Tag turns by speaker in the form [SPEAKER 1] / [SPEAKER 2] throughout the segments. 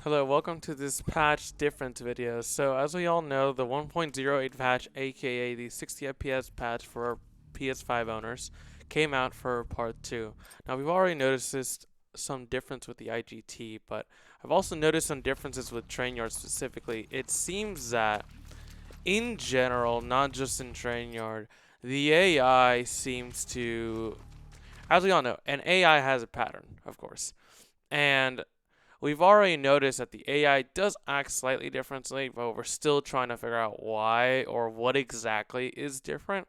[SPEAKER 1] Hello, welcome to this patch difference video. So as we all know, the 1.08 patch, aka the 60 FPS patch for PS5 owners, came out for part 2. Now we've already noticed some difference with the IGT, but I've also noticed some differences with Trainyard specifically. It seems that in general, not just in Trainyard, the AI seems to, as we all know, an AI has a pattern, of course. And we've already noticed that the AI does act slightly differently, but we're still trying to figure out why or what exactly is different.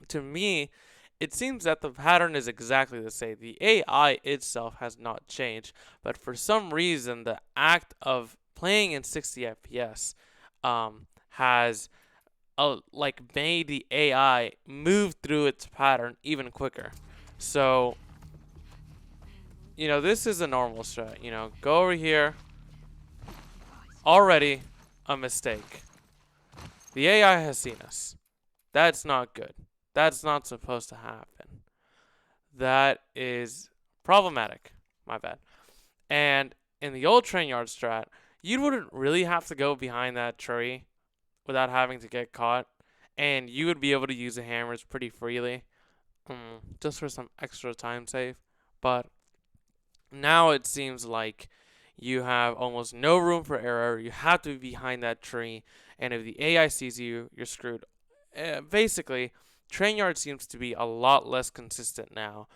[SPEAKER 1] To me, it seems that the pattern is exactly the same. The AI itself has not changed, but for some reason, the act of playing in 60 FPS has made the AI move through its pattern even quicker. So this is a normal strat. Go over here. Already a mistake. The AI has seen us. That's not good. That's not supposed to happen. That is problematic. My bad. And in the old Trainyard strat, you wouldn't really have to go behind that tree without having to get caught. And you would be able to use the hammers pretty freely. Just for some extra time save. But now it seems like you have almost no room for error. You have to be behind that tree, and if the AI sees you, you're screwed. Basically, Trainyard seems to be a lot less consistent now.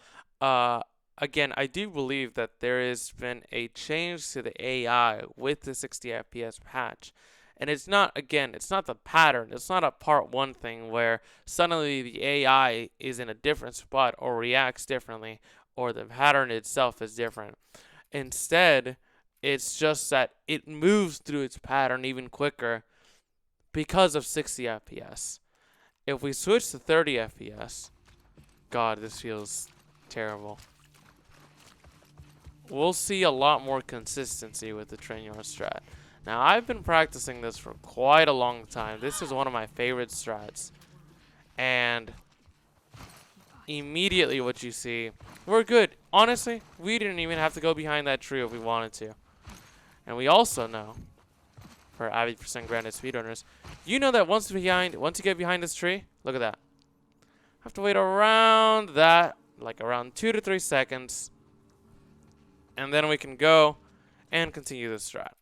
[SPEAKER 1] Again, I do believe that there has been a change to the AI with the 60 FPS patch. And it's not the pattern. It's not a part one thing where suddenly the AI is in a different spot or reacts differently or the pattern itself is different. Instead, it's just that it moves through its pattern even quicker because of 60 FPS. If we switch to 30 FPS, God, this feels terrible. We'll see a lot more consistency with the Trainyard strat. Now, I've been practicing this for quite a long time. This is one of my favorite strats. And immediately what you see, we're good. Honestly, we didn't even have to go behind that tree if we wanted to. And we also know, for avid percent granted speedrunners, you know that once you get behind this tree, look at that. Have to wait around that, like around 2 to 3 seconds. And then we can go and continue the strat.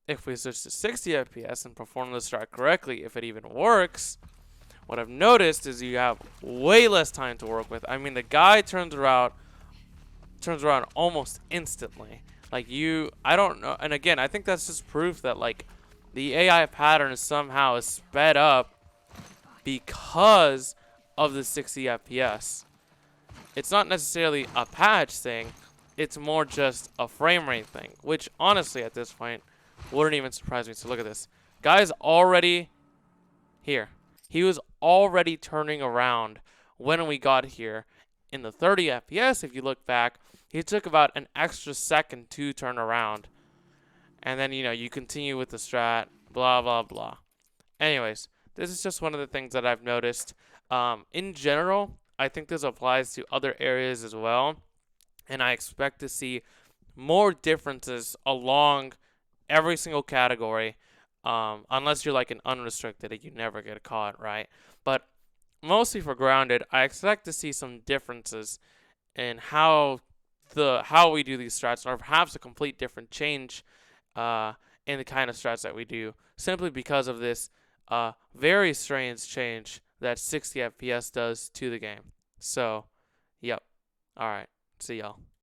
[SPEAKER 1] If we switch to 60 FPS and perform the strat correctly, if it even works, what I've noticed is you have way less time to work with. I mean, the guy turns around almost instantly. I don't know. And again, I think that's just proof that the AI pattern somehow is sped up because of the 60 FPS. It's not necessarily a patch thing. It's more just a frame rate thing, which honestly at this point wouldn't even surprise me. So look at this. Guy's already here. He was already turning around when we got here. In the 30 FPS, if you look back, he took about an extra second to turn around. And then, you continue with the strat, blah, blah, blah. Anyways, this is just one of the things that I've noticed. In general, I think this applies to other areas as well. And I expect to see more differences along every single category. Unless you're like an unrestricted and you never get caught, right? But mostly for grounded, I expect to see some differences in how we do these strats, or perhaps a complete different change in the kind of strats that we do, simply because of this very strange change that 60 FPS does to the game. So, yep. All right. See y'all.